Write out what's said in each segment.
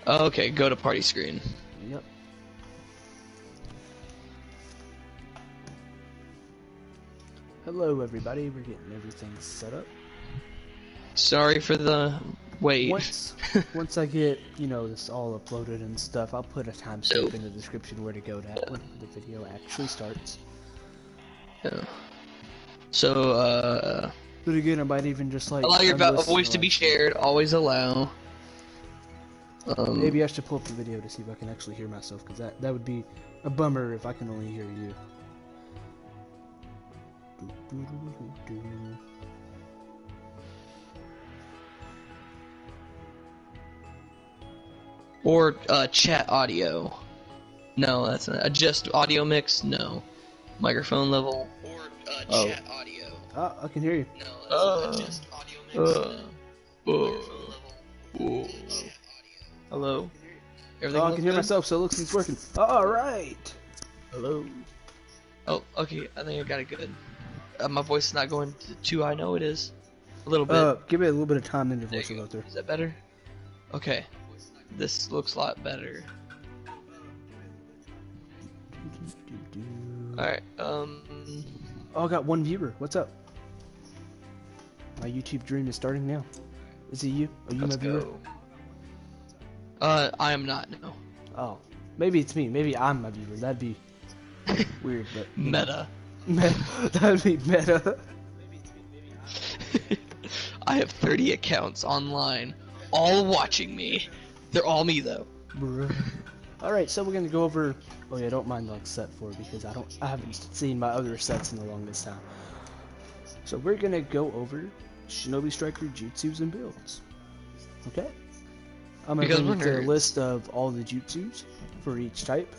Okay, go to party screen. Yep. Hello, everybody. We're getting everything set up. Sorry for the wait. Once I get, this all uploaded and stuff, I'll put a timestamp in the description where to go to when the video actually starts. Yeah. So, But again, I might even just like allow your voice to be shared. Always allow. Maybe I should pull up the video to see if I can actually hear myself, because that would be a bummer if I can only hear you. Or chat audio. No, that's not. Adjust audio mix. No. Microphone level. Or chat audio. Oh, I can hear you. No, that's adjust audio mix. No. Hello. Everything I can hear myself, so it looks like it's working. All right. Hello. Oh, okay. I think I got it good. My voice is not going too high. No, it is. A little bit. Give it a little bit of time, and your voice will go through. Is that better? Okay. This looks a lot better. Alright, Oh, I got one viewer. What's up? My YouTube dream is starting now. Is it you? Are you my viewer? Go. I am not, no. Oh. Maybe it's me. Maybe I'm my viewer. That'd be weird, but... Meta. That'd be meta. I have 30 accounts online, all watching me. They're all me, though. Alright, so we're gonna go over... Oh yeah, don't mind like set 4, because I haven't seen my other sets in the longest time. So we're gonna go over Shinobi Striker jutsus and builds. Okay? I'm gonna go through a list of all the jutsus for each type.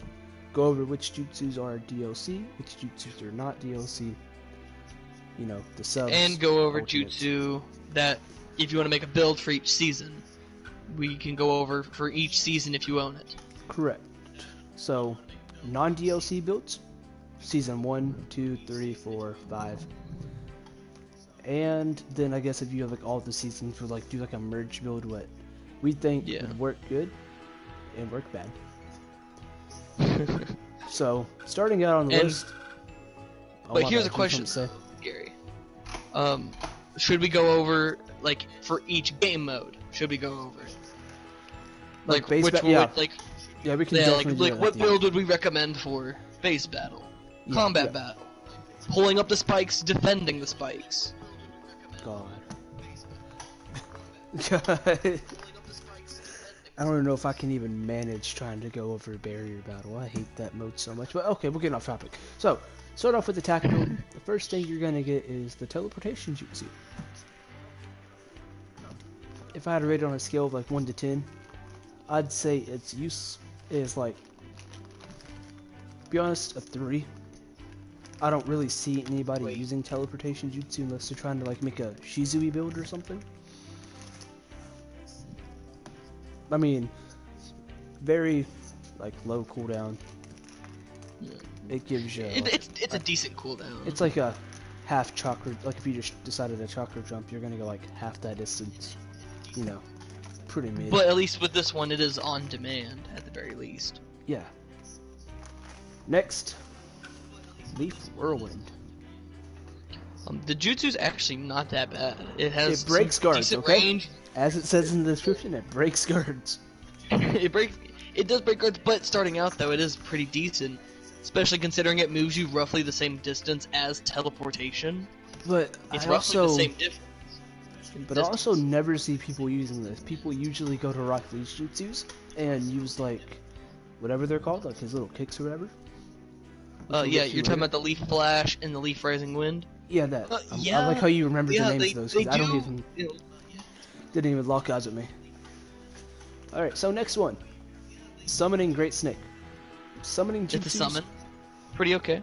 Go over which jutsus are DLC, which jutsus are not DLC. You know, the subs. And go over ultimates. jutsu that, if you want to make a build for each season, we can go over for each season if you own it. Correct. So, non-DLC builds, season 1, 2, 3, 4, 5. And then I guess if you have like all the seasons, we'll like do like a merge build, what we think would work good and work bad. So, starting out on the list. But here's a question, Gary. Should we go over, like, for each game mode? Should we go over it? Like base which would, yeah, we can definitely do that what build would we recommend for base battle, combat battle, pulling up the spikes, defending the spikes? God. I don't even know if I can even manage trying to go over barrier battle. I hate that mode so much. But okay, we're getting off topic. So, start off with the tactical. The first thing you're gonna get is the teleportation jutsu. If I had to rate it on a scale of like 1 to 10, I'd say its use is like, to be honest, a 3. I don't really see anybody using teleportation jutsu unless they're trying to like make a Shizui build or something. I mean, very like low cooldown. It gives you. It's a decent cooldown. It's like a half chakra. Like if you just decided a chakra jump, you're gonna go like half that distance. You know, pretty mid. But at least with this one, it is on demand at the very least. Yeah. Next, Leaf Whirlwind. The jutsu's actually not that bad. It has breaks guards, decent okay? range. As it says in the description, it breaks guards. It does break guards, but starting out though, it is pretty decent, especially considering it moves you roughly the same distance as teleportation. But it's I roughly also, the same difference. But I also never see people using this. People usually go to Rock Lee's jutsus and use like whatever they're called, like his little kicks or whatever. Yeah, you're talking about the Leaf Flash and the Leaf Rising Wind. Yeah, that. Yeah, I like how you remember the names they, of those, because I don't do, even didn't even lock eyes with me. All right, so next one, Summoning Great Snake. Summoning jutsus. It's a summon. Pretty okay.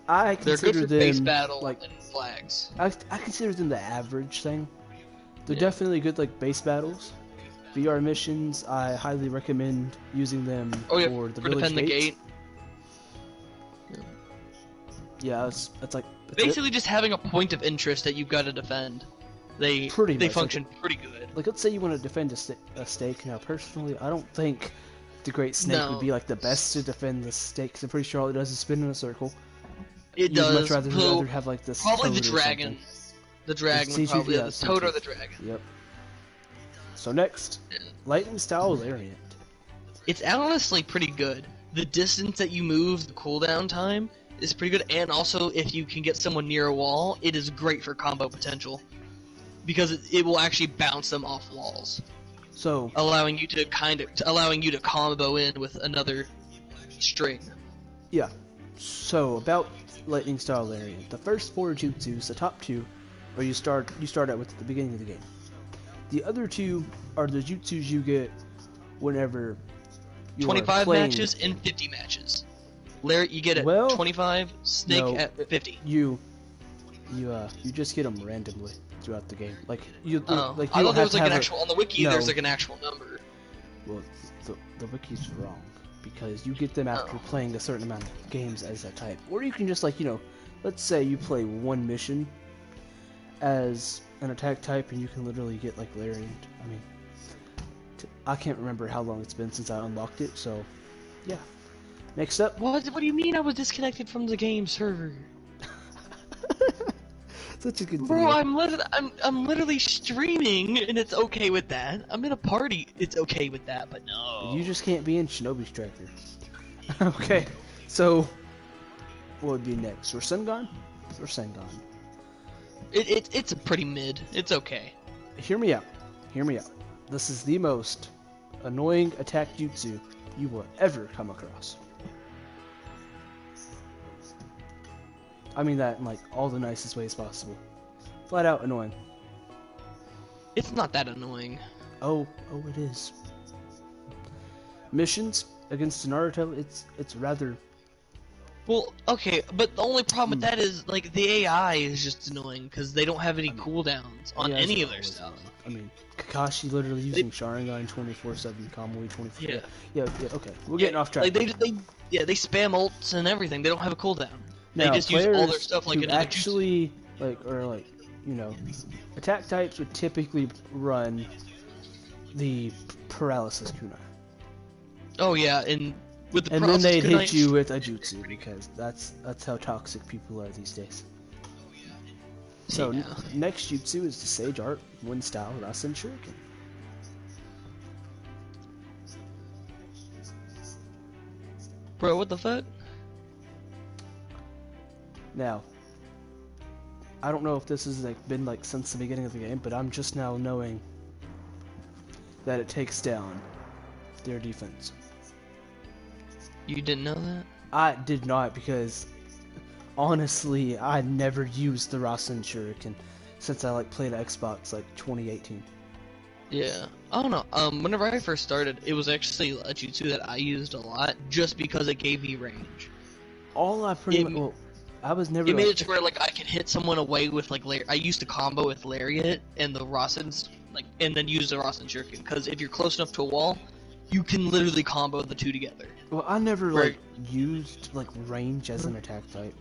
I consider They're good for them base battle like and flags. I consider them the average thing. They're definitely good like base battles. VR missions, I highly recommend using them for the village defend the gates. gate. Yeah, that's like basically just having a point of interest that you've got to defend. They function pretty good. like, let's say you want to defend a stake. Now, personally, I don't think the Great Snake would be like the best to defend the stake. 'Cause I'm pretty sure all it does is spin in a circle. It does. You'd much rather have like this. Probably the toad or dragon. something. The dragon would probably the toad or the dragon. Yep. So next, lightning style lariat. It's honestly pretty good. The distance that you move, the cooldown time, is pretty good, and also if you can get someone near a wall, it is great for combo potential. Because it will actually bounce them off walls. So allowing you to combo in with another string. Yeah. So about lightning style lariat. The first 4 jutsus, the top 2, or you start out with at the beginning of the game. The other 2 are the jutsus you get whenever you 25 are playing. matches and 50 matches. Lariat you get at 25, Snake at 50. You just get them randomly throughout the game. Like you I don't thought have there was to like have an actual on the wiki. No. There's like an actual number. Well, the wiki's wrong because you get them after playing a certain amount of games as a type, or you can just like let's say you play one mission as an attack type and you can literally get like lariat. I mean, I can't remember how long it's been since I unlocked it, so yeah. Next up. What do you mean I was disconnected from the game server? Such a good Bro, video. I'm literally streaming, and it's okay with that. I'm in a party, it's okay with that, but no. You just can't be in Shinobi Striker. Okay, so what would be next? Rasengan or Sengan? It's a pretty mid. It's okay. Hear me out. Hear me out. This is the most annoying attack jutsu you will ever come across. I mean that in like all the nicest ways possible. Flat out annoying. It's not that annoying. Oh, it is. Missions against Naruto, it's rather. Well, okay, but the only problem with that is like the AI is just annoying because they don't have any cooldowns on any of their stuff. I mean, Kakashi literally using Sharingan 24/7, Kamui 24. Yeah. Okay, we're getting off track. Like they spam ults and everything. They don't have a cooldown. They Now, just use all their stuff like who actually attack types would typically run the paralysis kunai. Oh yeah, and with the and paralysis then they'd kunai, hit you with a jutsu because that's how toxic people are these days. So next jutsu is the Sage Art Wind Style Rasen Shuriken. Bro, what the fuck? Now, I don't know if this has been since the beginning of the game, but I'm just now knowing that it takes down their defense. You didn't know that? I did not, because honestly, I never used the Rasen Shuriken since I played Xbox 2018. Yeah, I don't know. Whenever I first started, it was actually a jutsu that I used a lot just because it gave me range. All I pretty much. I was never. It made it to where I could hit someone away with I used to combo with Lariat and the Rasen's and then use the Rasen Shuriken because if you're close enough to a wall, you can literally combo the two together. Well, I never used range as an attack type.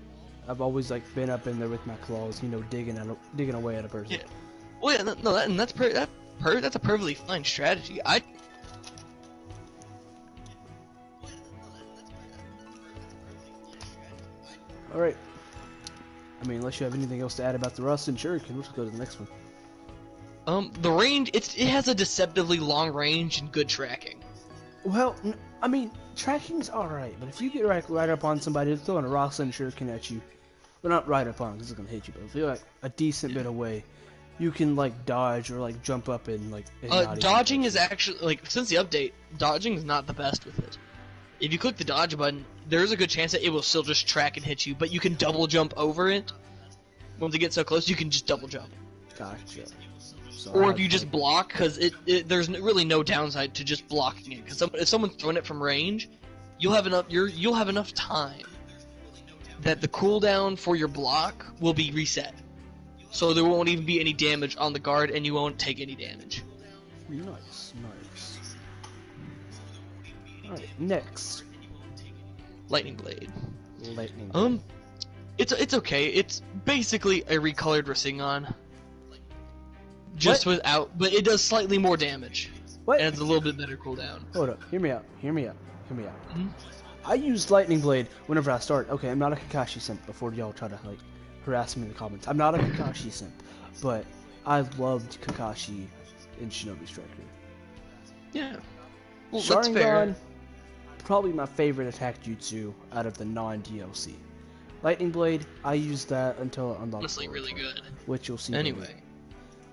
I've always been up in there with my claws, digging away at a person. Yeah. Well, yeah, no, that's a perfectly fine strategy. Alright. I mean, unless you have anything else to add about the Rasen Shuriken, we'll just go to the next one. The range, it has a deceptively long range and good tracking. Well, I mean, tracking's alright, but if you get right up on somebody, they're throwing a Rasen Shuriken at you. Well, not right up on, because it's gonna hit you, but if you're a decent bit away, you can dodge or jump up and dodging is actually since the update, dodging is not the best with it. If you click the dodge button, there's a good chance that it will still just track and hit you, but you can double jump over it. Once it gets so close, you can just double jump. Gotcha. So or if you just block, because there's really no downside to just blocking it. Because if someone's throwing it from range, you'll have enough time that the cooldown for your block will be reset. So there won't even be any damage on the guard, and you won't take any damage. Nice. Alright, next. Lightning Blade. Lightning Blade. It's okay. It's basically a recolored Rasengan. just What? without, but it does slightly more damage. What? And it's a little bit better cooldown. Hold up. Hear me out. Hear me out. Hear me out. Mhm. I use Lightning Blade whenever I start. Okay, I'm not a Kakashi simp before y'all try to like harass me in the comments. I'm not a Kakashi simp, but I loved Kakashi in Shinobi Striker. Yeah. Well, that's fair. Sharingan, probably my favorite attack jutsu out of the non-DLC. Lightning Blade, I used that until it unlocked. Honestly, really good. Which you'll see. Anyway. Later.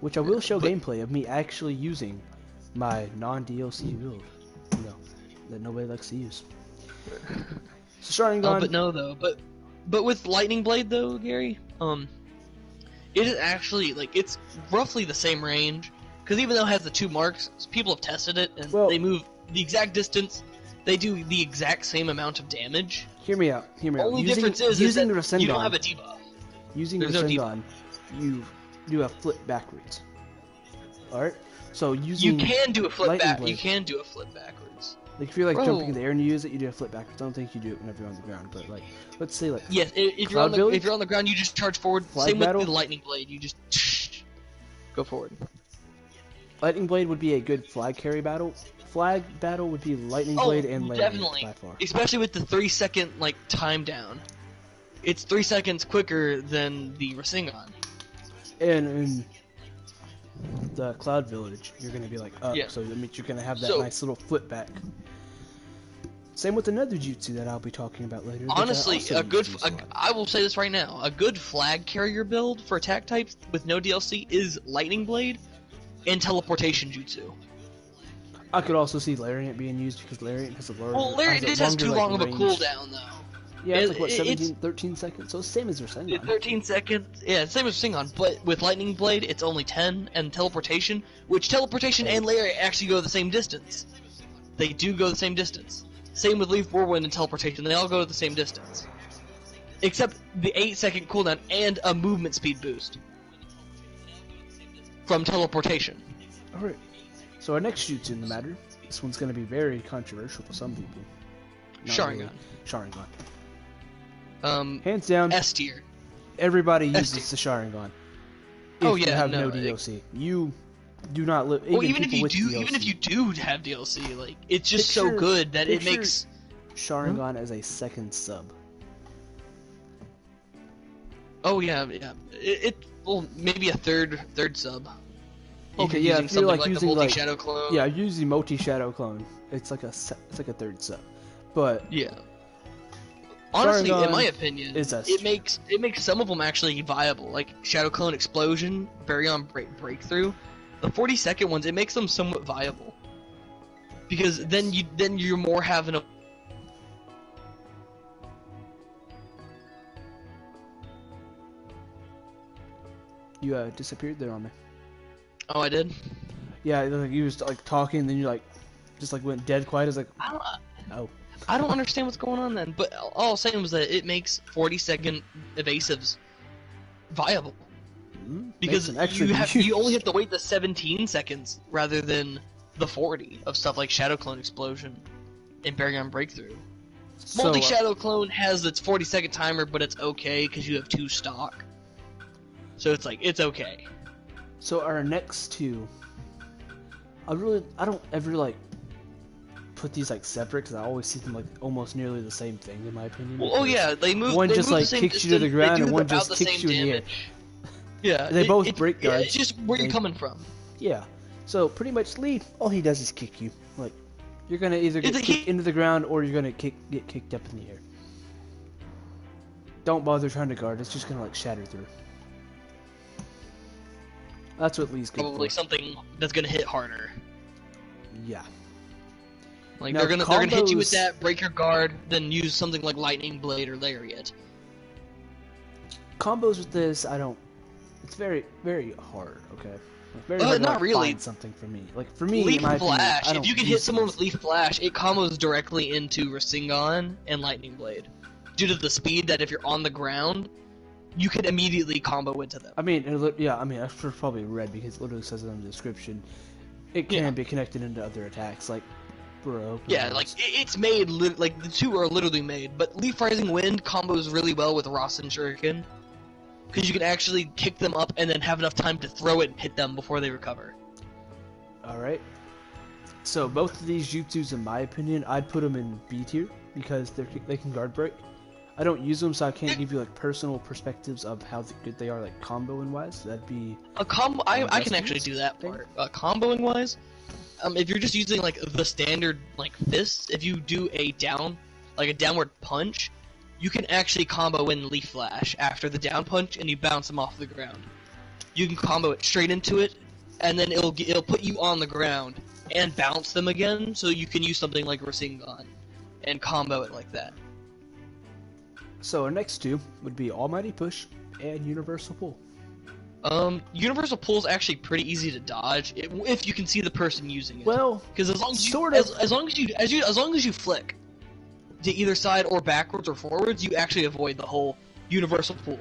Which I will show but- gameplay of me actually using my non-DLC build. You know, that nobody likes to use. So Sharingan. But no, though. But with Lightning Blade, though, Gary, it is actually like it's roughly the same range. Because even though it has the 2 marks, people have tested it and they move the exact distance. They do the exact same amount of damage. Hear me out. Hear me out. Only difference is using that the Rasengan, you don't have a debuff. Using There's no Rasengan, you do a flip backwards. Alright? So using You can do a flip Lightning back. Blade. You can do a flip backwards. Like if you're like Bro. jumping in the air and you use it, you do a flip backwards. I don't think you do it whenever you're on the ground, but like let's say like Yes, if you're Cloud on the Village? if you're on the ground, you just charge forward. Flag Same battle? with the Lightning Blade. You just go forward. Lightning Blade would be a good flag carry battle. Flag battle would be Lightning Blade and Lariat definitely. by far. Especially with the 3-second like time down. It's 3 seconds quicker than the Rasengan. And in the Cloud Village, you're gonna be like up, Yeah. so that means you're gonna have that So- nice little flip back. Same with another jutsu that I'll be talking about later. that I Honestly, also a good. use a lot. I will say this right now: a good flag carrier build for attack types with no DLC is Lightning Blade and Teleportation Jutsu. I could also see Lariat being used because Lariat has a longer. Well, Lariat just has longer, too like, long of a range. cooldown, though. Yeah, it's like what, It- 17, 13 seconds. So it's same as Rasengan. 13 seconds. Yeah, same as Rasengan, but with Lightning Blade, it's only 10, and Teleportation, which Teleportation and Lariat actually go the same distance. They do go the same distance. Same with Leaf Whirlwind and Teleportation, they all go the same distance. Except the 8-second cooldown and a movement speed boost. From Teleportation. Alright. So our next jutsu in the matter, this one's going to be very controversial to some people. Not Sharingan. really. Sharingan. Um, Hands down, S tier. everybody S uses the Sharingan. Oh, If yeah, you have no, no DLC. You do not live. Well, even if people you with do, DLC, even if you do have DLC, like it's just so Picture- good that it picture makes. Sharingan as a second sub. Oh yeah, yeah. Well, maybe a third sub. Okay, Even yeah, using if you're like something using the like multi-shadow clone. yeah, using multi shadow clone, it's like a third sub. But Yeah. Honestly, Sharingan in my opinion, is S it tier. makes some of them actually viable. Like Shadow Clone Explosion, Baryon Breakthrough, the 40-second ones. It makes them somewhat viable because then you're more having a. you disappeared there on me. Oh, I did. Yeah, like you was like talking, then you like just like went dead quiet. I was like, oh. I don't understand what's going on then. But all I was saying was that it makes 40-second evasives viable. Because Makes an extra you only have to wait the 17 seconds rather than the 40 of stuff like Shadow Clone Explosion and Baryon Breakthrough. So, Multi Shadow Clone has its 40-second timer, but it's okay because you have 2 stock. So it's like it's okay. So our next two, I don't ever like put these like separate because I always see them like almost nearly the same thing in my opinion. Well, oh yeah, they move. One they just move like the same kicks you to the distance, ground they and do one about just the kicks same you in the air. damage. Yeah, They both break Yeah, guards. it's just where you're They- coming from. Yeah. So pretty much Lee, all he does is kick you. Like you're gonna either get It's a kicked into the ground or you're gonna get kicked up in the air. Don't bother trying to guard. It's just gonna like shatter through. That's what Lee's good Probably for. something that's gonna hit harder. Yeah. Like Now, they're gonna hit you with combos- that, break your guard, then use something like Lightning Blade or Lariat. Combos with this, I don't. It's very, very hard. Okay. Like, very hard to, not like, really. find something for me. Like for me, Leaf in my opinion, Flash. I If don't you can hit use someone these. with Leaf Flash, it combos directly into Rasengan and Lightning Blade, due to the speed that if you're on the ground, you can immediately combo into them. I mean, yeah. I mean, I should probably read because it literally says it in the description. It can Yeah. be connected into other attacks, like bro. Yeah, like it's made like the two are literally made. But Leaf Rising Wind combos really well with Rasen Shuriken. because you can actually kick them up and then have enough time to throw it and hit them before they recover. Alright. So both of these jutsus, in my opinion, I'd put them in B tier because they can guard break. I don't use them, so I can't give you like personal perspectives of how good they are, like comboing wise. That'd be a combo. I can actually do that part. Comboing wise, if you're just using like the standard like fists, if you do a downward punch, you can actually combo in Leaf Flash after the down punch, and you bounce them off the ground. You can combo it straight into it, and then it'll put you on the ground and bounce them again, so you can use something like Rasengan and combo it like that. So our next two would be Almighty Push and Universal Pull. Universal Pull is actually pretty easy to dodge if you can see the person using it. Well, because as long as you flick to either side or backwards or forwards, you actually avoid the whole Universal Pull.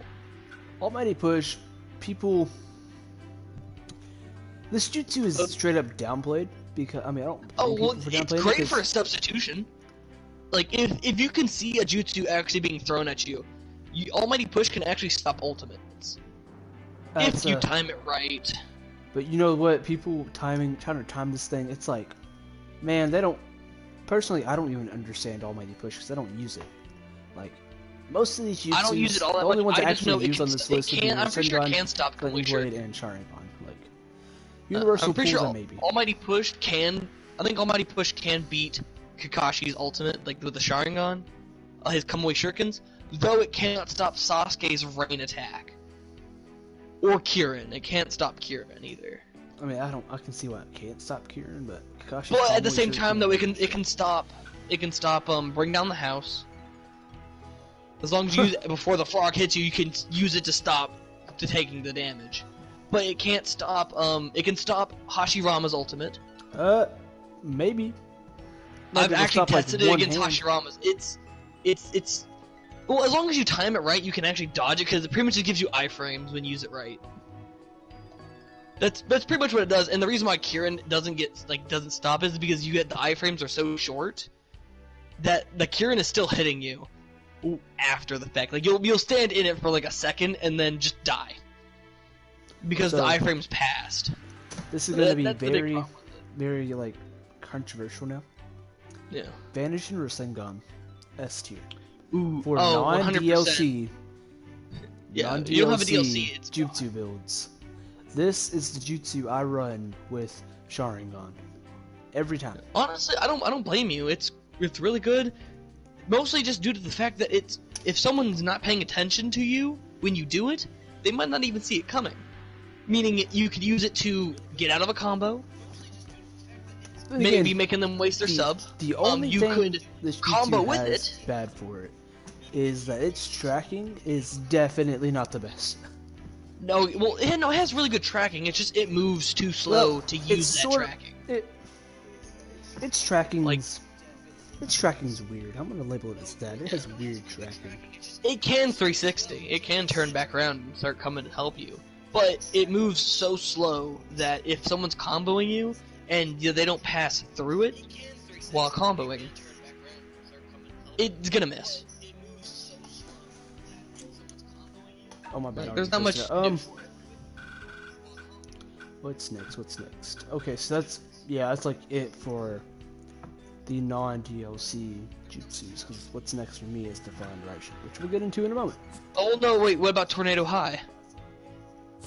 Almighty Push, people. This jutsu is straight up downplayed because I don't. It's great for a substitution. Like, if you can see a jutsu actually being thrown at you, Almighty Push can actually stop ultimates. If you time it right. But you know what? People trying to time this thing, it's like, man, they don't... Personally, I don't even understand Almighty Push because I don't use it. Like, most of these jutsus, I don't use it all that the only much. ones I actually use on this list I'm pretty sure it can stop Blade and Sharingan. Like, Universal Pulls, maybe. Almighty Push can... I think Almighty Push can beat Kakashi's ultimate, like with the Sharingan, his Kamui Shurikens, though it cannot stop Sasuke's rain attack. Or Kirin. It can't stop Kirin either. I mean, I can see why it can't stop Kirin, but Kakashi's But at the same time, though, it can stop Bring Down the House. As long as you use it before the frog hits you, you can use it to stop taking the damage. But it can't stop, it can stop Hashirama's ultimate. Maybe. I've actually tested it against Hashirama's. It's well, as long as you time it right, you can actually dodge it because it pretty much just gives you iframes when you use it right. That's pretty much what it does. And the reason why Kirin doesn't stop is because the iframes are so short that the Kirin is still hitting you after the fact. Like you'll stand in it for like a second and then just die because the iframes passed. This is gonna be very, very like controversial now. Yeah. Vanishing Rasengan, S tier. Ooh, for non-DLC. Yeah, you don't have a DLC. It's jutsu builds. This is the jutsu I run with Sharingan every time. Honestly, I don't blame you. It's really good. Mostly just due to the fact that if someone's not paying attention to you when you do it, they might not even see it coming. Meaning you could use it to get out of a combo. Maybe making them waste their sub. The only thing this combo jutsu with has it bad for it is that its tracking is definitely not the best. No, well, it has really good tracking. It's just it moves too slow to use that tracking. Its tracking its tracking's weird. I'm gonna label it as that. It has weird tracking. It can 360. It can turn back around and start coming to help you, but it moves so slow that if someone's comboing you and they don't pass through it while comboing, it's gonna miss. Oh my bad. There's not much. What's next? Okay, so that's like it for the non-DLC jutsus. Because what's next for me is Divine Direction, which we'll get into in a moment. Oh no, wait. What about Tornado High?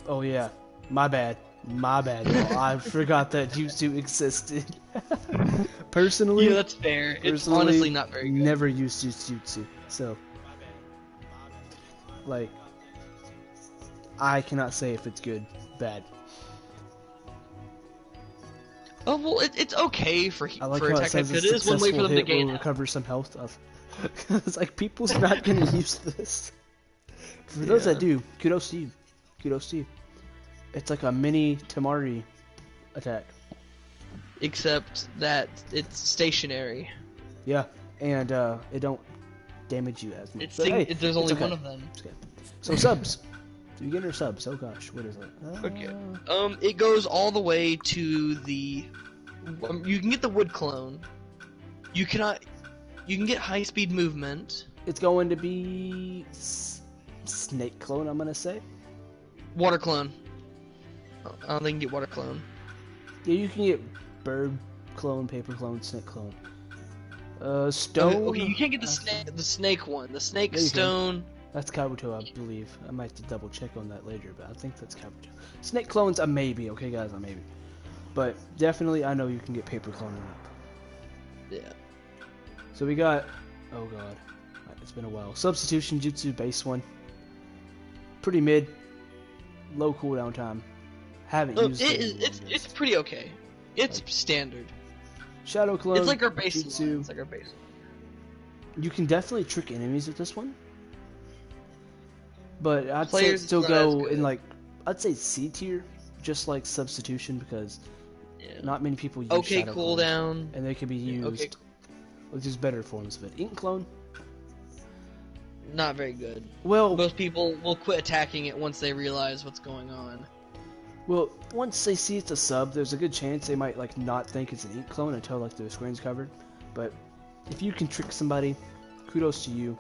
Oh yeah, my bad, y'all. I forgot that jutsu existed. Personally, yeah, that's fair. It's honestly not very good. Never used jutsu, so like I cannot say if it's good, bad. Oh well, it's okay for I like for how attack type. it It is one way for them to gain. Recover some health of. It's like people's not gonna use this. For those that do, kudos to you. Kudos to you. It's like a mini Tamari attack. Except that it's stationary. Yeah, and it don't damage you as much. There's only one of them. Okay. So subs. Beginner subs. Oh gosh, what is it? Okay. It goes all the way to the. You can get the wood clone. You can get high speed movement. It's going to be snake clone. I'm gonna say. Water clone. I don't think you can get water clone. Yeah, you can get bird clone, paper clone, snake clone. Stone. Okay, you can't get the snake one. The snake Yeah, you can. stone. That's Kabuto, I believe. I might have to double check on that later, but I think that's Kabuto. Snake clone's a maybe, okay guys, a maybe. But definitely I know you can get paper cloning up. Yeah. So we got, oh god, it's been a while. Substitution Jutsu base one. Pretty mid. Low cooldown time. Haven't used it. It's pretty okay. It's like, standard. Shadow clone. It's like our base Jutsu. It's like our base. You can definitely trick enemies with this one. But I'd say Players still not go as in good. like, I'd say C tier, just like substitution, because Yeah. not many people use Okay, Shadow clones, cooldown. and they can be used Okay, with just better forms of it. Ink clone. not very good. Well, Most people will quit attacking it once they realize what's going on. once they see it's a sub, there's a good chance they might like not think it's an ink clone until like their screen's covered. But if you can trick somebody, kudos to you.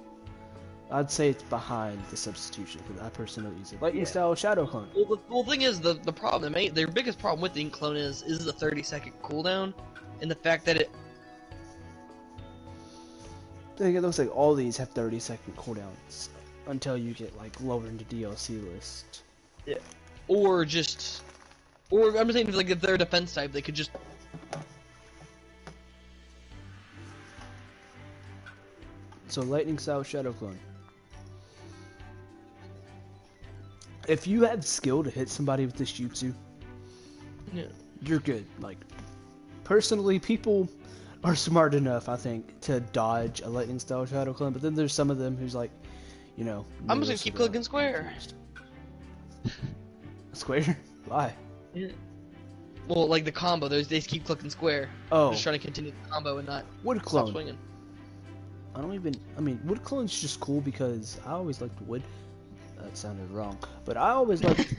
I'd say it's behind the substitution because I personally don't use it. Lightning style shadow clone. Well, the thing is, the problem, their biggest problem with the ink clone is the 30-second cooldown, and the fact that it. I think it looks like all these have 30-second cooldowns until you get like lower into DLC list. Yeah. Or I'm just saying, like if they're a defense type, they could just. So lightning style shadow clone. If you have skill to hit somebody with this jutsu, Yeah. you're good. Like, personally, people are smart enough, I think, to dodge a lightning style shadow clone, but then there's some of them who's like, you know, I'm just gonna keep clicking square. Square? Why? Yeah. Well, like the combo, they just keep clicking square. Oh, Just trying to continue the combo and not wood stop clone. swinging. I mean, wood clone's just cool because I always liked wood. That sounded wrong, but I always liked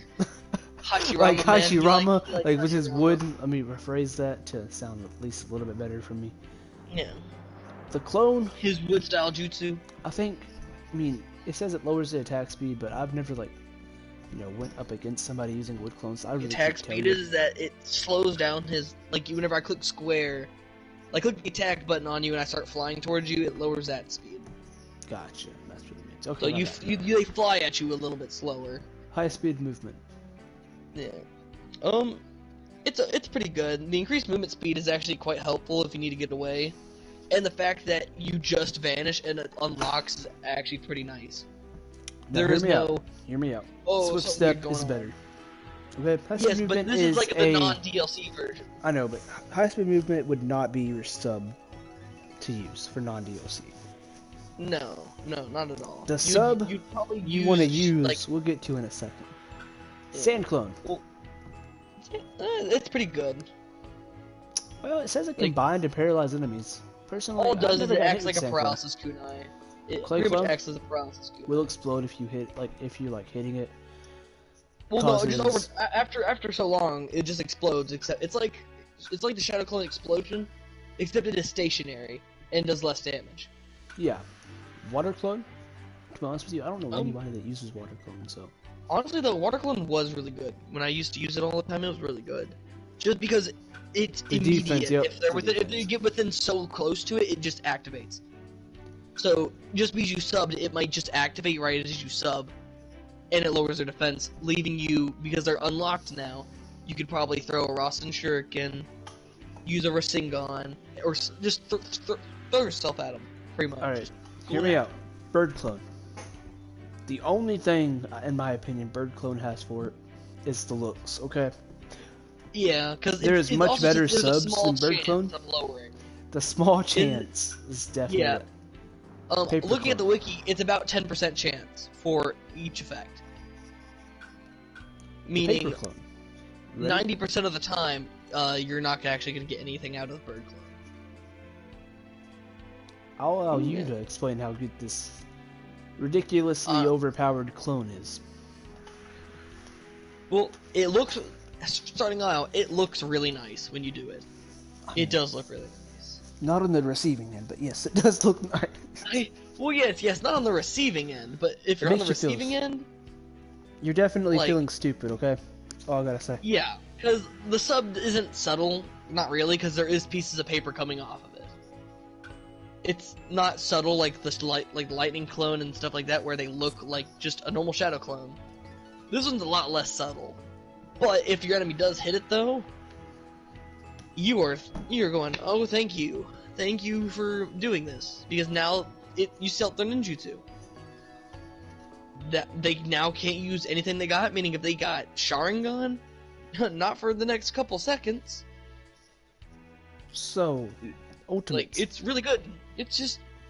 Hashirama, like man. Hashirama, You like like with his Hashirama. wood. Let me rephrase that to sound at least a little bit better for me. Yeah. The clone, His wood style jutsu. I think, I mean, it says it lowers the attack speed, but I've never like, you know, went up against somebody using wood clones. So I really Attack can't tell speed you. is that it slows down his, like whenever I click square, like click the attack button on you and I start flying towards you, it lowers that speed. Gotcha. That's what it means. Okay. So my you bad. they fly at you a little bit slower. High speed movement. Yeah. It's pretty good. The increased movement speed is actually quite helpful if you need to get away. And the fact that you just vanish and it unlocks is actually pretty nice. Now, There is no. Hear me out. Oh, Swift something step weird is going on. better. Okay, high speed Yes, but movement this is like the a. non-DLC version. I know, but high speed movement would not be your sub to use for non-DLC. No, not at all. The sub you'd probably You want to use, like, we'll get to in a second. Yeah. Sand clone. It's pretty good. Well, it says it can Like- bind and paralyze enemies. Personally, All it does I've is never it got acts hit like with a sand clone. paralysis kunai. It Clay pretty clone? much acts as a paralysis kunai. Will explode if you hit, like, if you like hitting it. Well, no, just causes- after so long, it just explodes. Except it's like the Shadow Clone explosion, except it is stationary and does less damage. Yeah. Water clone? To be honest with you, I don't know Um, anybody that uses water clone, so. Honestly, the Water Clone was really good. When I used to use it all the time, it was really good. Just because it's The immediate. defense, yep, If they're the within, if defense. they get within so close to it, it just activates. So just because you subbed, it might just activate right as you sub, and it lowers their defense, leaving you, because they're unlocked now. You could probably throw a Rasen Shuriken, use a Rasengan, or just throw yourself at them. Pretty much. Alright, hear me out. Bird clone. The only thing, in my opinion, bird clone has for it is the looks, okay? Yeah, because There is much better subs than Bird Clone. Of lowering. The small chance is definitely Yeah. it. Paper Looking at the clone. wiki, it's about 10% chance for each effect. Meaning, Paper clone. Ready? 90% of the time, you're not actually going to get anything out of the bird clone. I'll allow you Yeah. to explain how good this ridiculously overpowered clone is. Well, it looks, starting out, it looks really nice when you do it. It does look really nice. Not on the receiving end, but yes, it does look nice. Well, yes, not on the receiving end, but if you're It on the makes you feel receiving end, You're definitely Like, feeling stupid, okay? That's all I gotta say. yeah, because the sub isn't subtle, not really, because there is pieces of paper coming off of it. It's not subtle like like lightning clone and stuff like that, where they look like just a normal shadow clone. This one's a lot less subtle. But if your enemy does hit it though, you're going, oh, thank you for doing this, because now you stealth their ninjutsu. That they now can't use anything they got, meaning if they got Sharingan, not for the next couple seconds. So, ultimate. Like, it's really good. It's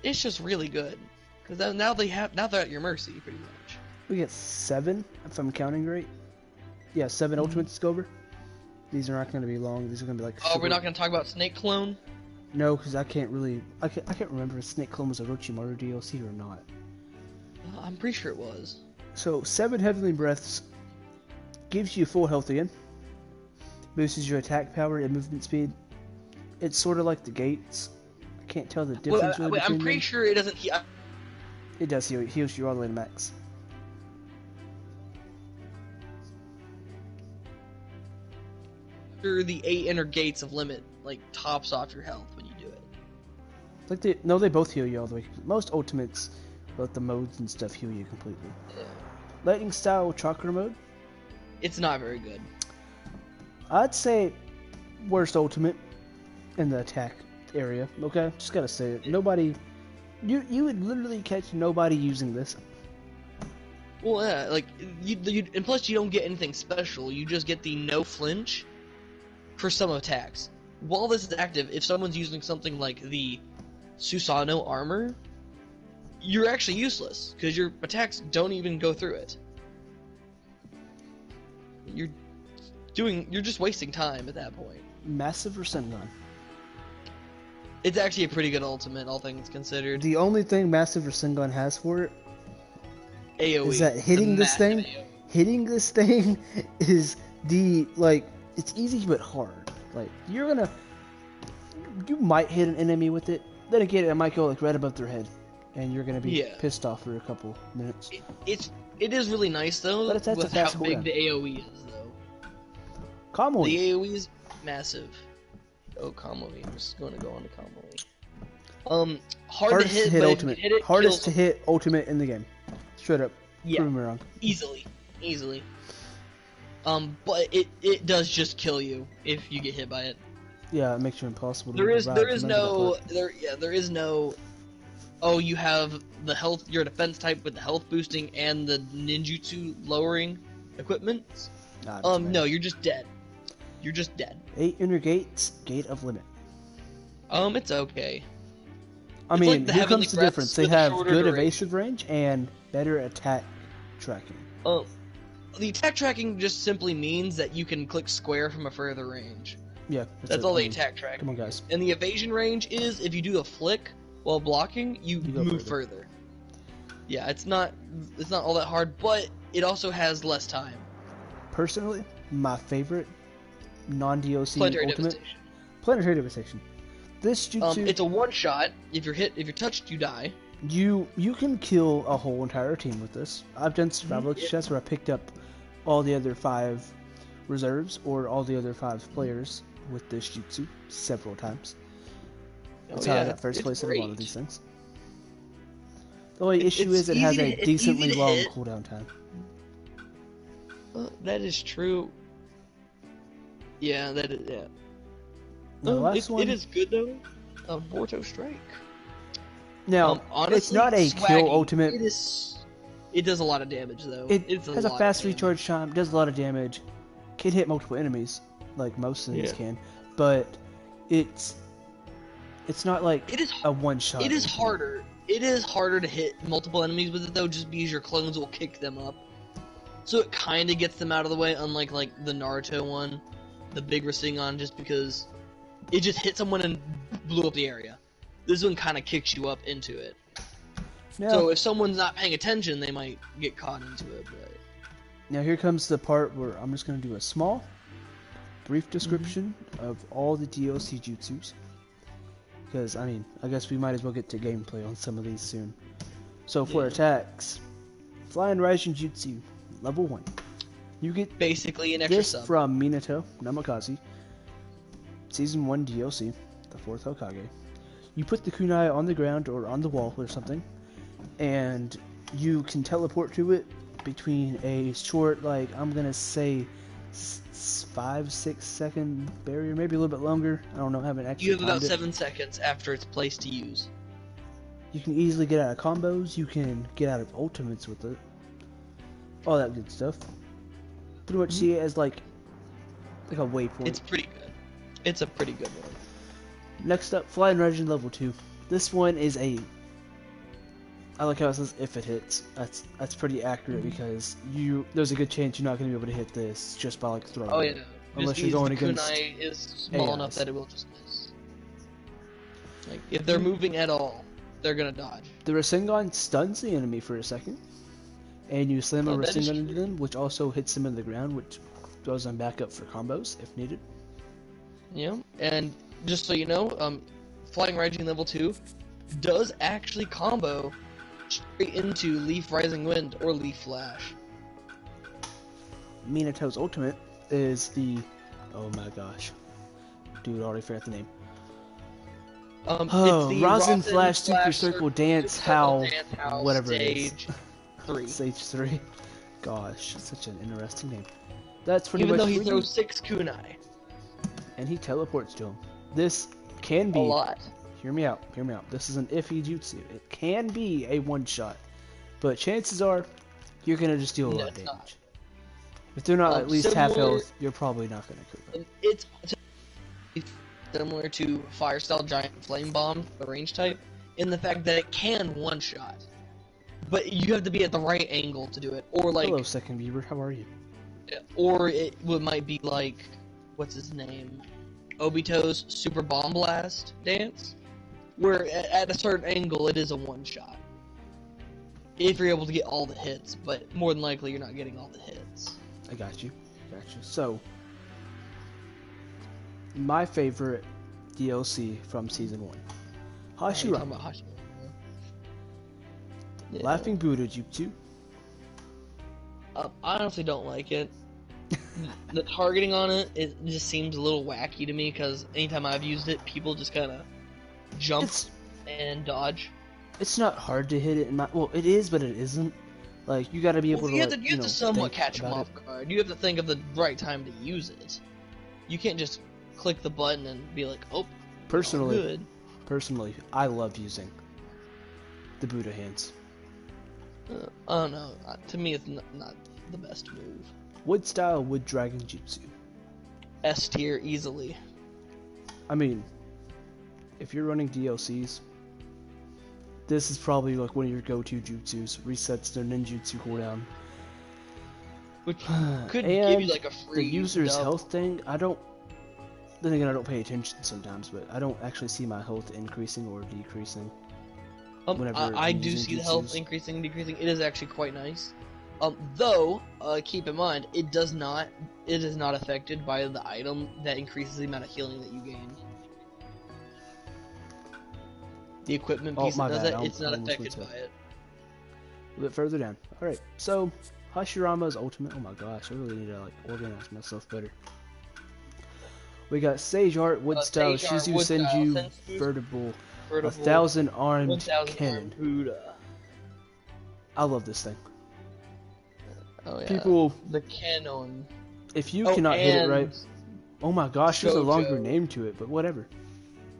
just really good, because now they're at your mercy pretty much. We get 7, if I'm counting right. Yeah, 7 ultimates to go over. These are not going to be long. These are going to be like. Oh, we're not going to talk about Snake Clone? No, because I can't remember if Snake Clone was a Orochimaru DLC or not. I'm pretty sure it was. So 7 Heavenly Breaths gives you full health again. Boosts your attack power and movement speed. It's sort of like the gates. I can't tell the difference really between I'm pretty them. sure it doesn't. It does heal. It heals you all the way to max. After the 8 inner gates of limit, like, tops off your health when you do it. Like they both heal you all the way. Most ultimates, both the modes and stuff, heal you completely. Yeah. Lightning style chakra mode. It's not very good. I'd say worst ultimate in the attack area. Okay, just gotta say it. Nobody, you would literally catch nobody using this. Well, yeah, like, and plus you don't get anything special. You just get the no flinch for some attacks. While this is active, if someone's using something like the Susanoo armor, you're actually useless, because your attacks don't even go through it. You're just wasting time at that point. Massive Rasengan. It's actually a pretty good ultimate, all things considered. The only thing Massive Rasengan has for it AoE. is that hitting this thing is it's easy but hard. Like, you might hit an enemy with it, then again it might go like right above their head, and you're gonna be pissed off for a couple minutes. It is really nice though, But that's with a fast how big cooldown. the AoE is though. Kamui. The AoE is massive. Oh, Kamui. I'm just going to go on to Kamui. Hard to hit, but ultimate. if you hit it, Hardest to kills hit ultimate in the game. Straight up. Yeah. Prove me wrong. easily. But it does just kill you if you get hit by it. Yeah, it makes you impossible to There is no. no. Oh, you have the health. You're a defense type with the health boosting and the ninjutsu lowering equipment. No, you're just dead. You're just dead. 8 inner gates, gate of limit. It's okay. I mean, like the here Heavenly comes the Breaths difference. They with a have shorter good duration. evasive range and better attack tracking. The attack tracking just simply means that you can click square from a further range. Yeah, That's all the attack track. Come on, guys. And the evasion range is if you do a flick while blocking, you go move further. Yeah, it's not all that hard, but it also has less time. Personally, my favorite non-DOC Planetary ultimate, devastation. Planetary Devastation. This jutsu, It's a one shot. If you're touched, you die. you can kill a whole entire team with this. I've done survival chests where I picked up all the other 5 reserves or all the other 5 players with this jutsu several times. That's how I got first place in a lot of these things. The only issue is it has a decently long cooldown time. That is true. Yeah, that is. Yeah. The last one, it is good though. Boruto Strike. now, honestly, it's not a swaggy. kill ultimate. It does a lot of damage though. It It's has a lot fast of damage. recharge time, does a lot of damage, can hit multiple enemies, like most things can, but it's not like It is a one-shot. It is harder. It is harder to hit multiple enemies with it though, just because your clones will kick them up. So it kind of gets them out of the way, unlike like the Naruto one, the big Rasengan, just because it just hit someone and blew up the area. This one kind of kicks you up into it. Now, So if someone's not paying attention, they might get caught into it. But now here comes the part where I'm just going to do a small, brief description of all the DOC jutsus. Because, I mean, I guess we might as well get to gameplay on some of these soon. So for attacks, Flying Raijin Jutsu level 1. You get Basically an extra this sub. from Minato Namikaze, Season 1 DLC, the 4th Hokage. You put the kunai on the ground or on the wall or something, and you can teleport to it between a short, like, I'm gonna say 5-6 second barrier, maybe a little bit longer. I don't know, I haven't actually You have about timed it. 7 seconds after it's placed to use. You can easily get out of combos, you can get out of ultimates with it. All that good stuff. Pretty much see it as like a waypoint. It's pretty good. It's a pretty good one. Next up, Flying Legend level 2. This one is I like how it says if it hits. That's pretty accurate because there's a good chance you're not going to be able to hit this just by like throwing Oh it. yeah. Unless you're going against kunai is small enough AIs. that it will just miss. Like if they're moving at all, they're gonna dodge. The Rasengan stuns the enemy for a second, and you slam a Oh, that is Rasengan into true. them, which also hits them in the ground, which throws them back up for combos if needed. Yeah, and just so you know, Flying Raging level 2 does actually combo straight into Leaf Rising Wind or Leaf Flash. Minato's ultimate is the... Oh my gosh. Dude, I already forgot the name. It's the Rosin Flash Super Circle Dance Super Circle How... Dance How whatever it is. Stage 3. Stage 3. Gosh, such an interesting name. That's pretty Even much though he for you. throws 6 kunai. And he teleports to him. This can A be... lot. Hear me out, hear me out. This is an iffy jutsu. It can be a one-shot. But chances are, you're going to just deal a No, lot of it's damage. not. If they're not at least half similar- health, you're probably not going to cook them. It's similar to Fire Style Giant Flame Bomb, the range type, in the fact that it can one-shot. But you have to be at the right angle to do it. Or like... Hello, Second Viewer. How are you? Or it might be like... What's his name? Obito's Super Bomb Blast dance, where at a certain angle it is a one-shot. If you're able to get all the hits, but more than likely you're not getting all the hits. I got you. So, my favorite DLC from Season 1. You're talking Hashirama. about Hashirama. Yeah. Laughing Buddha Jutsu. I honestly don't like it. The targeting on it just seems a little wacky to me, because anytime I've used it, people just kind of jump It's and dodge. it's not hard to hit it. Well, it is, but it isn't. Like, you gotta be able Well, to, you like, have to, you have to somewhat think catch them about off guard. You have to think of the right time to use it. You can't just click the button and be like, oh, Personally, good. Personally, I love using the Buddha hands. I don't know. To me, it's not the best move. Wood style, wood dragon jutsu. S tier easily. I mean, if you're running DLCs, this is probably like one of your go-to jutsus. Resets their ninjutsu cooldown. Which could And give you like a free the user's dub. health thing, I don't... Then again, I don't pay attention sometimes, but I don't actually see my health increasing or decreasing. whenever I I'm do using see the health jutsus. increasing and decreasing. It is actually quite nice. Though, keep in mind, it is not affected by the item that increases the amount of healing that you gain. The equipment Oh, piece my that does bad, it, it's not I almost affected went by to- it. A bit further down. Alright, so Hashirama's ultimate. Oh my gosh, I really need to like organize myself better. We got Sage Art, Wood Style, Sage Art, Shizu Wood Style, Senju, Senju, Vertible, Vertible, 1,000 armed 1,000 cannon. Buddha. I love this thing. Oh yeah. People, The canon. if you cannot hit it right, oh my gosh, there's a Shoujo. longer name to it, but whatever.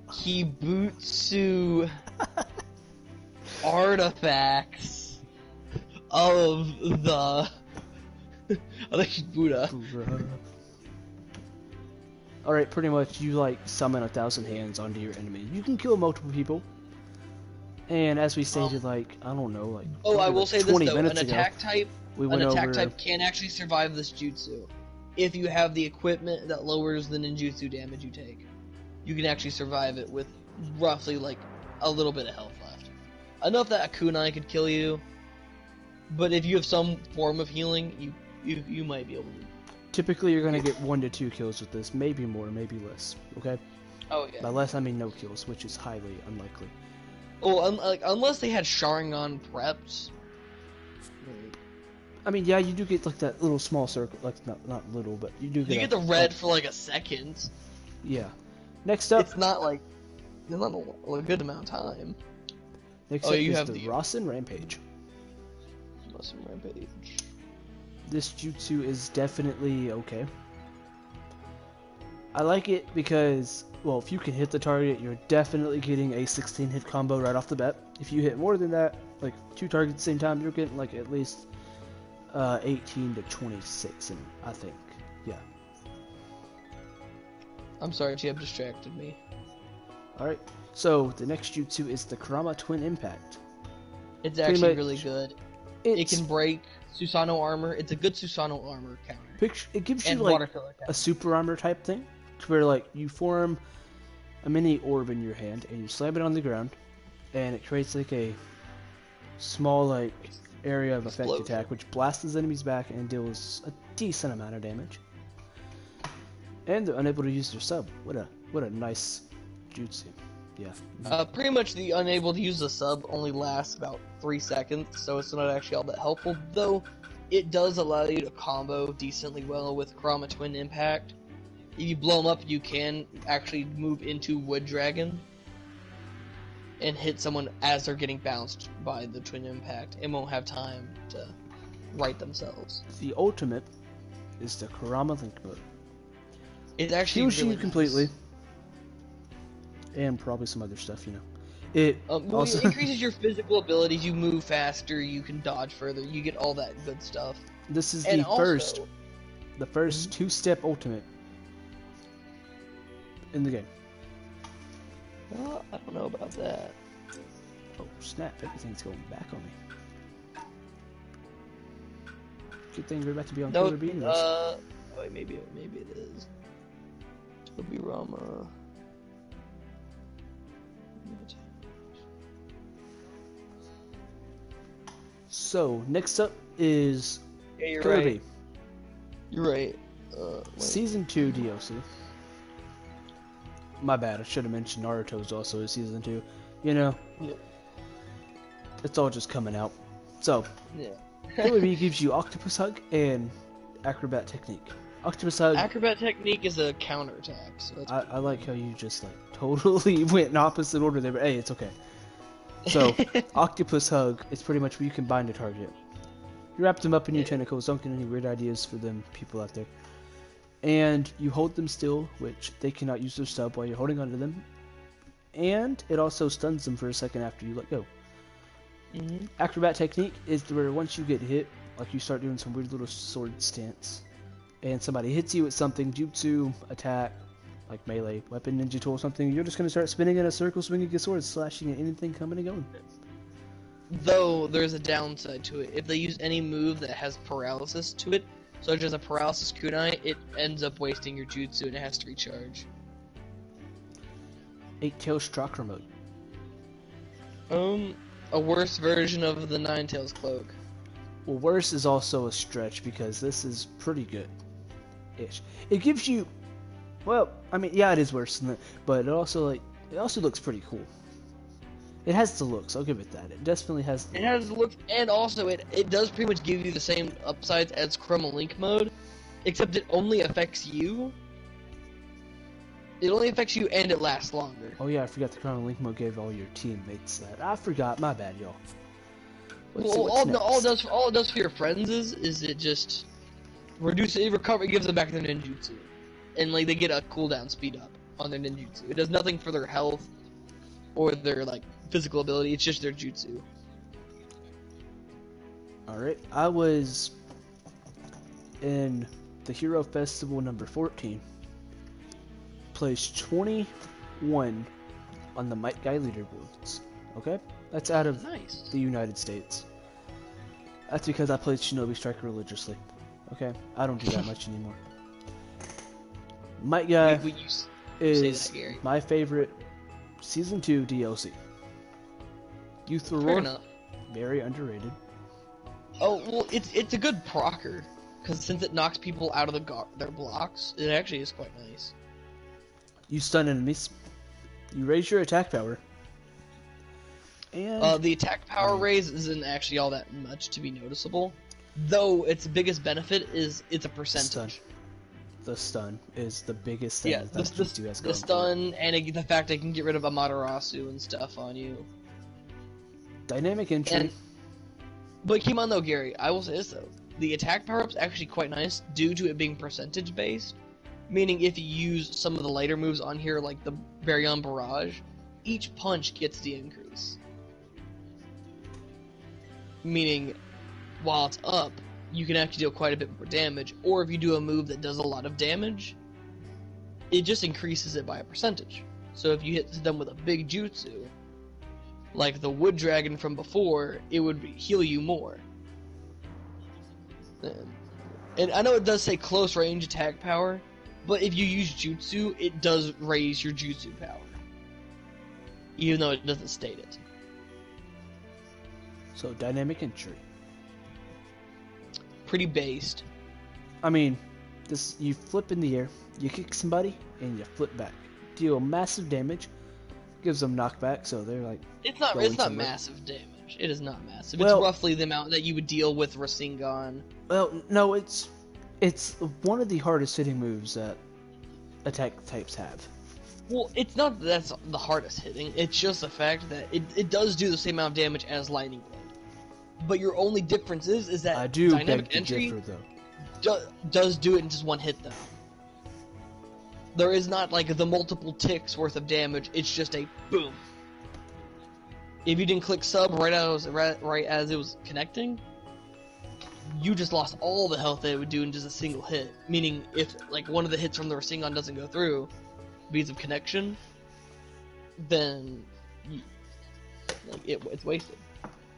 Kibutsu artifacts of the I think Buddha. Alright, pretty much you like summon 1,000 hands onto your enemy. You can kill multiple people. And as we stated, like, I don't know, like, Oh, I probably will like say this 20 though: minutes an ago, attack type, we went over. can actually survive this jutsu if you have the equipment that lowers the ninjutsu damage you take. You can actually survive it with roughly like a little bit of health left, enough that a kunai could kill you. But if you have some form of healing, you might be able to. Typically, you're gonna get 1 to 2 kills with this, maybe more, maybe less. Okay, Oh yeah. by less I mean no kills, which is highly unlikely. Oh, like unless they had Sharingan prepped. I mean, yeah, you do get like that little small circle, like not little, but you do get. You get the red for like a second. Yeah. Next up. It's not like it's not a good amount of time. Next up is the Rasen Rampage. Rasen Rampage. This jutsu is definitely okay. I like it because, well, if you can hit the target, you're definitely getting a 16 hit combo right off the bat. If you hit more than that, like 2 targets at the same time, you're getting like at least 18 to 26, and I think, yeah. I'm sorry, TM distracted me. Alright, so the next jutsu is the Kurama Twin Impact. It's actually really good. It can break Susanoo armor. It's a good Susanoo armor counter. It gives you like a super armor type thing, where like you form a mini orb in your hand and you slam it on the ground, and it creates like a small like area of effect attack, which blasts enemies back and deals a decent amount of damage. And they're unable to use their sub. What a nice jutsu. Yeah. Pretty much the unable to use the sub only lasts about 3 seconds, so it's not actually all that helpful, though it does allow you to combo decently well with Kurama Twin Impact. If you blow them up, you can actually move into Wood Dragon and hit someone as they're getting bounced by the Twin Impact. It won't have time to right themselves. The ultimate is the Kurama Link Mode. It actually heals really you completely. And probably some other stuff, you know. It also it increases your physical abilities. You move faster. You can dodge further. You get all that good stuff. This is the first two-step ultimate in the game. Well, I don't know about that. Oh snap! Everything's going back on me. Good thing we're about to be on Killer Bean. Wait, maybe it is. Tobirama. So next up is you're Killer right. Bee. You're right. Season 2 DLC. My bad. I should have mentioned Naruto's also in Season 2. You know, it's all just coming out. So, Killer Bee gives you Octopus Hug and Acrobat Technique. Octopus Hug. Acrobat Technique is a counterattack. So I like how you just like totally went in opposite order there, but hey, it's okay. So, Octopus Hug is pretty much where you can bind a target. You wrap them up in your tentacles. Don't get any weird ideas for them people out there. And you hold them still, which they cannot use their stub while you're holding onto them. And it also stuns them for a second after you let go. Acrobat Technique is where once you get hit, like you start doing some weird little sword stance, and somebody hits you with something, jutsu, attack, like melee, weapon, ninja tool, something, you're just going to start spinning in a circle, swinging your sword, slashing at anything coming and going. Though there's a downside to it. If they use any move that has paralysis to it, such as a paralysis kunai, it ends up wasting your jutsu and it has to recharge. 8-Tails Chakra Mode. A worse version of the 9-Tails Cloak. Well, worse is also a stretch because this is pretty good-ish. It gives you, well, I mean, yeah, it is worse than that, but it also looks pretty cool. It has the looks, I'll give it that. It definitely has the It has the looks, and also it does pretty much give you the same upsides as Chroma Link mode, except it only affects you. It only affects you, and it lasts longer. Oh yeah, I forgot the Chroma Link mode gave all your teammates that. I forgot, my bad, y'all. All it does for your friends is it just reduces, it gives them back their ninjutsu, and like they get a cooldown speed up on their ninjutsu. It does nothing for their health or their like physical ability. It's just their jutsu. All right, I was in the Hero Festival number 14, placed 21 on the Might Guy leaderboards. Okay, that's out of the United States. That's because I played Shinobi Striker religiously. Okay, I don't do that much anymore. Might Guy is my favorite Season 2 DLC. Youth Aurora, very underrated. Oh, well, it's a good procer, because since it knocks people out of their blocks, it actually is quite nice. You stun enemies. You raise your attack power. And the attack power raise isn't actually all that much to be noticeable. Though its biggest benefit is it's a percentage. Stun. The stun is the biggest thing Yeah, that Jutsu has the going stun and the fact it can get rid of Amaterasu and stuff on you. Dynamic entry. But keep on though, Gary, I will say this though. The attack power-up's actually quite nice due to it being percentage-based. Meaning if you use some of the lighter moves on here, like the Baryon Barrage, each punch gets the increase. Meaning, while it's up, you can actually deal quite a bit more damage, or if you do a move that does a lot of damage, it just increases it by a percentage. So if you hit them with a big jutsu, like the Wood Dragon from before, it would heal you more. And I know it does say close range attack power, but if you use jutsu, it does raise your jutsu power. Even though it doesn't state it. So, dynamic entry. Pretty based. I mean, you flip in the air, you kick somebody, and you flip back. Deal massive damage, gives them knockback, so they're like... It's not massive damage. It is not massive. Well, it's roughly the amount that you would deal with Rasengan. Well, no, it's one of the hardest hitting moves that attack types have. Well, it's not that that's the hardest hitting. It's just the fact that it does do the same amount of damage as Lightning Blade. But your only difference is that I do dynamic beg to entry differ, though. Does do it in just one hit, though. There is not like the multiple ticks worth of damage. It's just a boom. If you didn't click sub right as it was connecting, you just lost all the health that it would do in just a single hit. Meaning, if like one of the hits from the Rasengan doesn't go through because of connection, then it's wasted.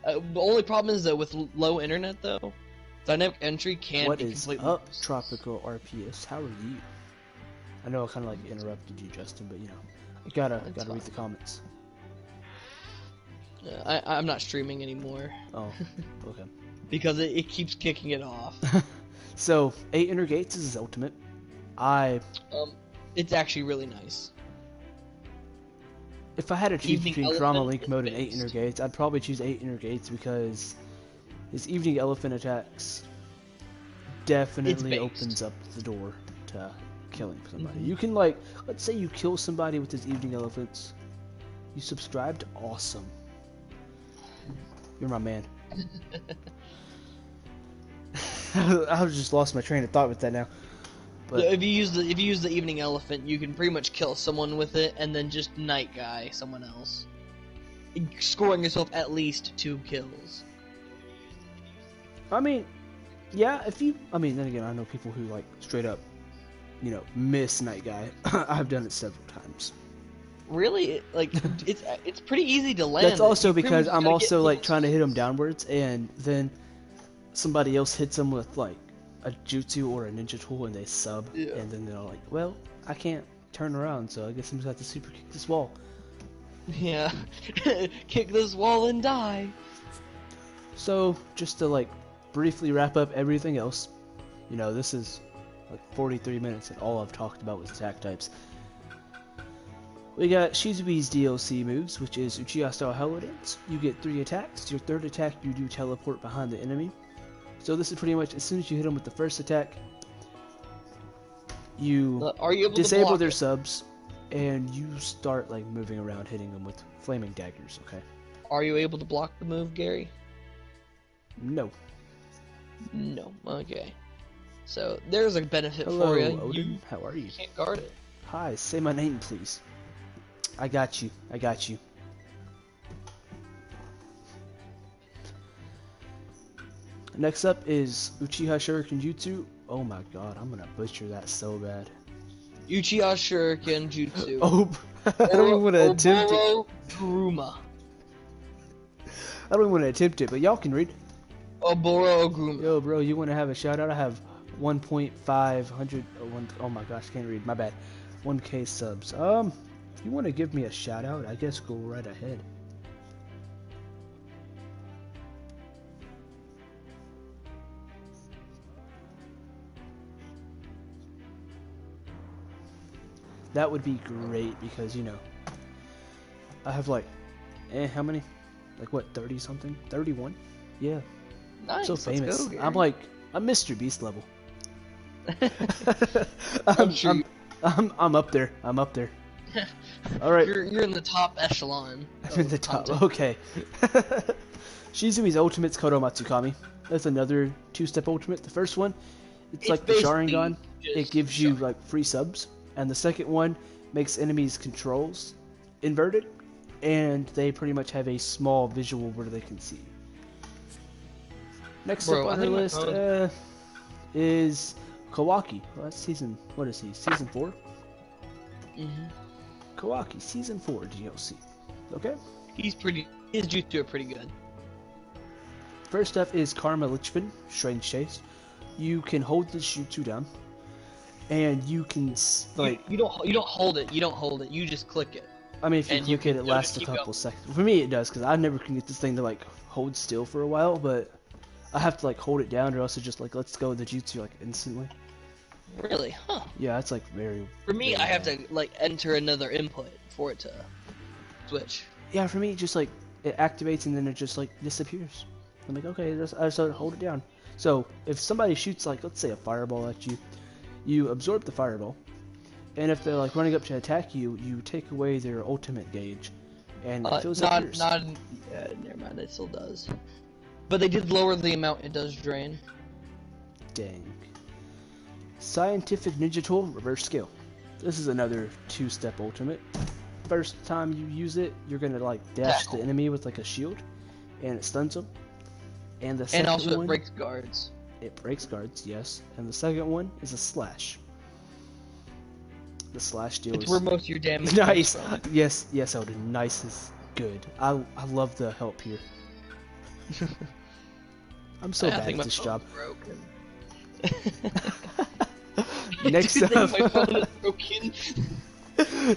The only problem is that with low internet, though, dynamic entry can be completely... What is up, Tropical RPS? How are you? I know I kind of like interrupted you, Justin, but you know, you gotta read the comments. I'm not streaming anymore. Oh, okay. Because it keeps kicking it off. So, 8 Inner Gates is his ultimate. It's actually really nice. If I had to choose between Kurama Elephant Link mode and 8 Inner Gates, I'd probably choose 8 Inner Gates because his Evening Elephant attacks definitely opens up the door to killing somebody. You can, like, let's say you kill somebody with his Evening Elephants. You subscribed? Awesome. You're my man. I just lost my train of thought with that now. But if you use the Evening Elephant, you can pretty much kill someone with it, and then just night guy someone else, scoring yourself at least 2 kills. I mean, yeah. Then again, I know people who like straight up, you know, miss night guy. I've done it several times. Really? Like, it's pretty easy to land. That's also because I'm also like trying to hit him downwards, and then somebody else hits him with like a jutsu or a ninja tool, and they sub, and then they're like, "Well, I can't turn around, so I guess I'm just gonna have to super kick this wall." Yeah, kick this wall and die. So just to like briefly wrap up everything else, you know, this is like 43 minutes, and all I've talked about was attack types. We got Shizui's DLC moves, which is Uchiha style Hella Dance. You get 3 attacks. Your third attack, you do teleport behind the enemy. So this is pretty much as soon as you hit them with the first attack, you disable their subs, and you start like moving around, hitting them with flaming daggers. Okay. Are you able to block the move, Gary? No. No. Okay. So there's a benefit Hello, for you. Odin. How are you? You can't guard it. Hi. Say my name, please. I got you. I got you. Next up is Uchiha Shuriken Jutsu. Oh my god, I'm gonna butcher that so bad. Uchiha Shuriken Jutsu. Oh, I don't even want to attempt it. Gruma. I don't even want to attempt it, but y'all can read. Oboro Gruma. Yo, bro, you want to have a shout out? I have 1.500. Oh my gosh, can't read. My bad. 1K subs. If you want to give me a shout out, I guess go right ahead. That would be great because, you know, I have like, how many? Like what, 30 something? 31? Yeah. Nice. So let's famous. go, Gary. I'm Mr. Beast level. I'm sure I'm up there. I'm up there. All right. you're in the top echelon. I'm in the of top. content. Okay. Shizui's ultimate's Kodo Matsukami. That's another two-step ultimate. The first one, it's like the basically Sharingan. It just gives you Sharingan. like free subs, and the second one makes enemies' controls inverted, and they pretty much have a small visual where they can see. Next Bro, up I on our think my list phone- is Kawaki. Well, that's season. What is he? Season 4. Mhm. Kawaki, season 4 DLC. Okay. His jutsu are pretty good. First up is Karma Lichman, Strange Chase. You can hold the jutsu down, and you can You don't hold it. You don't hold it. You just click it. I mean, if you and click you it, can it go to lasts a keep couple going. seconds. For me, it does, because I never can get this thing to like hold still for a while. But I have to like hold it down, or else it just like lets go of the jutsu like instantly. Really? Huh. Yeah, it's like very. For me, very I have bad. to like enter another input for it to switch. Yeah, for me, it just like it activates and then it just like disappears. I'm like, okay, I just hold it down. So if somebody shoots like, let's say, a fireball at you, you absorb the fireball, and if they're like running up to attack you, you take away their ultimate gauge, and it fills up yours. Never mind. It still does. But they did lower the amount it does drain. Dang. Scientific Ninja Tool Reverse Skill. This is another two-step ultimate. First time you use it, you're gonna like dash Tackle. the enemy with like a shield, and it stuns them. And the And second also one, it breaks guards. it breaks guards, yes. And the second one is a slash. The slash deals. It's where most of your damage Nice. comes from. Yes, Odin. Nice is good. I love the help here. I'm so I bad think at my this phone's job. broken. Next Do you think up, my phone is broken?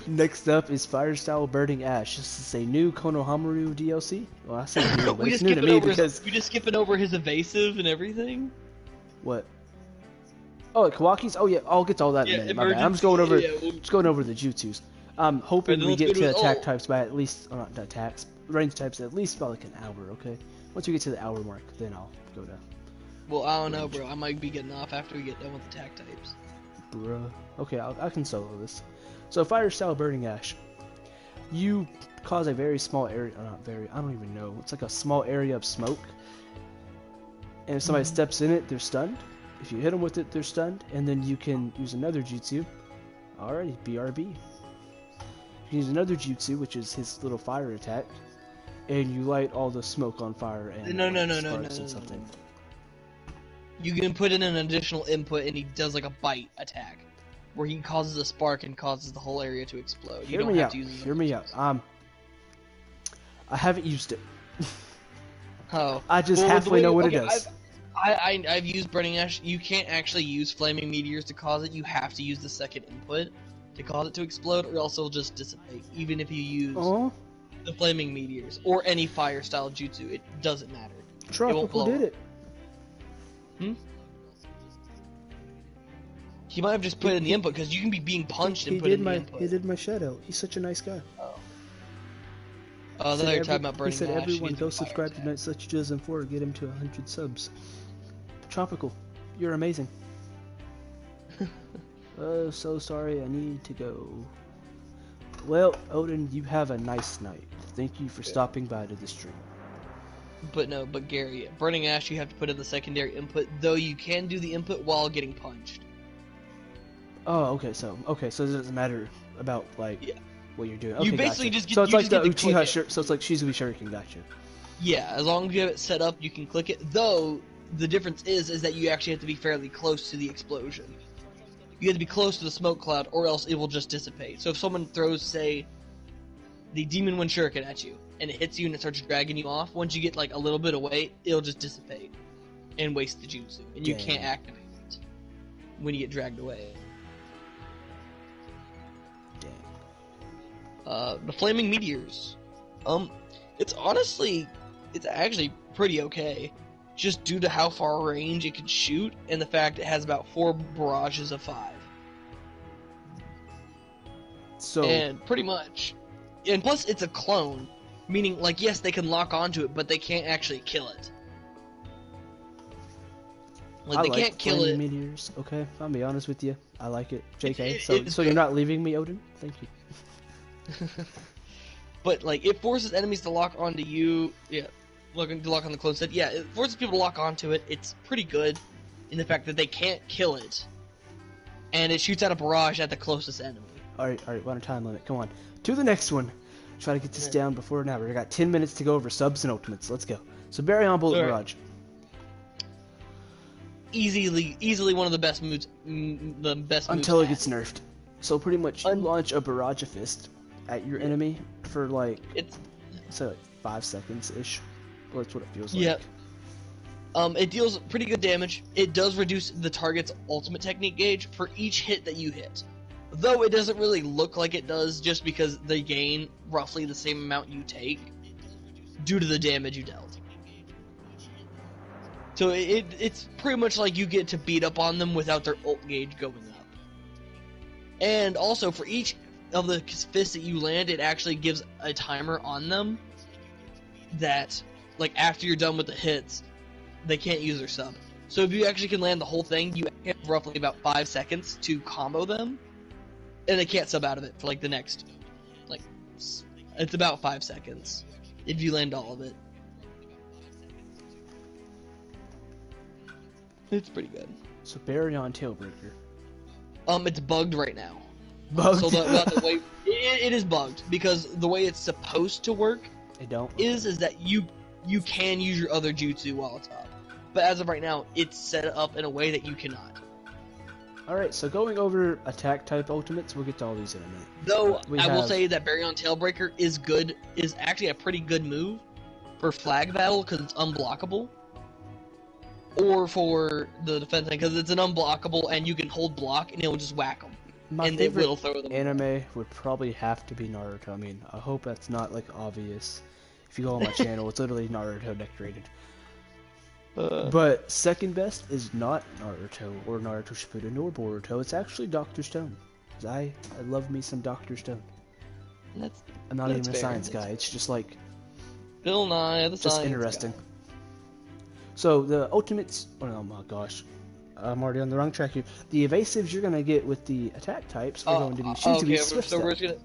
next up is Firestyle Burning Ash. This is a new Konohamaru DLC. Well, I say new, but we it's just new to skipping me over because we just skipping over his evasive and everything. what? Oh, Kawaki's. Oh yeah, I'll get to all that in a minute. My bad. I'm just going over, just going over the jutsus. I'm hoping Alright, then we let's get go to to- attack oh. types by at least, not attacks, range types at least by like an hour. Okay. Once we get to the hour mark, then I'll go to. Well, I don't know, bro. I might be getting off after we get done with attack types. Bruh. Okay, I can solo this. So, Firestyle Burning Ash. You cause a very small area, not very, I don't even know. It's like a small area of smoke. And if somebody steps in it, they're stunned. If you hit them with it, they're stunned. And then you can use another jutsu. Alrighty, BRB. You can use another jutsu, which is his little fire attack. And you light all the smoke on fire and No, sparks and something. You can put in an additional input, and he does like a bite attack, where he causes a spark and causes the whole area to explode. You Hear don't me have out. to use it. Hear me out. I haven't used it. Oh. I just Well, the halfway way- know what it okay, does. I've used Burning Ash. You can't actually use Flaming Meteors to cause it. You have to use the second input to cause it to explode, or else it'll just dissipate. Even if you use Oh, the Flaming Meteors or any fire style jutsu, it doesn't matter. Tropical blow did up. it. He might have just put in the input because you can be being punched and put in the input. He did my shadow. He's such a nice guy. Oh, then you're talking about Burning He said Ash. everyone needs go a fire subscribe to attack. Night Such 2004. Get him to 100 subs. Tropical, you're amazing. Oh, so sorry. I need to go. Well, Odin, you have a nice night. Thank you for stopping by to the stream. But Gary, Burning Ash, you have to put in the secondary input, though you can do the input while getting punched. Oh, okay. So it doesn't matter about like Yeah. what you're doing. You Okay, basically gotcha. just get- So it's you like just the get to click Uchiha it. shirt. So it's like Shizui Shuriken. Gotcha. Yeah, as long as you have it set up, you can click it. Though the difference is that you actually have to be fairly close to the explosion. You have to be close to the smoke cloud, or else it will just dissipate. So if someone throws, say, the Demon Wind Shuriken at you, and it hits you and it starts dragging you off, once you get like a little bit away, it'll just dissipate and waste the jutsu, and you Dang. can't activate it when you get dragged away. Dang. The Flaming Meteors. It's actually pretty okay. Just due to how far range it can shoot, and the fact it has about 4 barrages of 5. So And pretty much. And plus, it's a clone. Meaning, like, yes, they can lock onto it, but they can't actually kill it. Like, I they like can't kill flaming it. meteors. Okay, I'll be honest with you. I like it. JK. It's So you're good. not leaving me, Odin? Thank you. But, like, it forces enemies to lock onto you. Yeah, to lock on the close set. Yeah, it forces people to lock onto it. It's pretty good in the fact that they can't kill it. And it shoots out a barrage at the closest enemy. Alright, we're on a time limit. Come on. To the next one. Try to get this down before an hour. I got 10 minutes to go over subs and ultimates. Let's go. So Baryon Bullet Barrage. Easily one of the best moves. The best moves until it gets nerfed. So pretty much you launch a Barrage Fist at your enemy for like say like 5 seconds ish. Well, that's what it feels like. Yep. It deals pretty good damage. It does reduce the target's ultimate technique gauge for each hit that you hit. Though it doesn't really look like it does, just because they gain roughly the same amount you take due to the damage you dealt. So it's pretty much like you get to beat up on them without their ult gauge going up. And also, for each of the fists that you land, it actually gives a timer on them that, like, after you're done with the hits, they can't use their sub. So if you actually can land the whole thing, you have roughly about 5 seconds to combo them, and they can't sub out of it for, like, the next, like, it's about 5 seconds if you land all of it. It's pretty good. So Baryon Tailbreaker. It's bugged right now. Bugged? So the way it is bugged because the way it's supposed to work is that you can use your other jutsu while it's up, but as of right now, it's set up in a way that you cannot. All right, so going over attack type ultimates, we'll get to all these in a minute. Though I will say that Baryon Tailbreaker is actually a pretty good move for flag battle because it's unblockable, or for the defense thing because it's an unblockable and you can hold block and it will just whack them. My and favorite it will throw them anime away. would probably have to be Naruto. I mean, I hope that's not like obvious. If you go on my channel, it's literally Naruto decorated. But second best is not Naruto or Naruto Shippuden or Boruto. It's actually Dr. Stone. 'Cause I love me some Dr. Stone. I'm not even a science guy. It's just like Bill Nye, the just science interesting. guy. So the ultimates. Oh my gosh. I'm already on the wrong track here. The evasives you're gonna get with the attack types are going to be Shizubi Swift so we're Step. just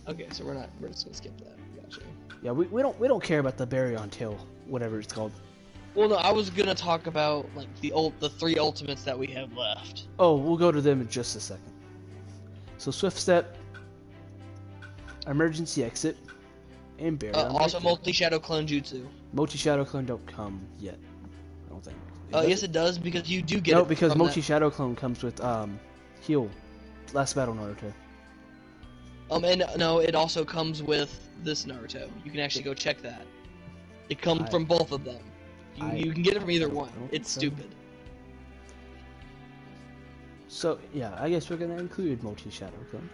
gonna. Okay, so we're just gonna skip that. Gotcha. Yeah, we don't care about the Baryon Tail, whatever it's called. Well, no, I was gonna talk about like the 3 ultimates that we have left. Oh, we'll go to them in just a second. So Swift Step, Emergency Exit, and Baryon. Also, multi-shadow clone jutsu. Multi-Shadow Clone don't come yet. I don't think. Yes, it does because you do get. No, it because from Multi-Shadow Clone comes with Heal, Last Battle Naruto. And no, it also comes with this Naruto. You can actually go check that. It comes from both of them. You can get it from either one. It's stupid. So yeah, I guess we're gonna include Multi-Shadow Clone.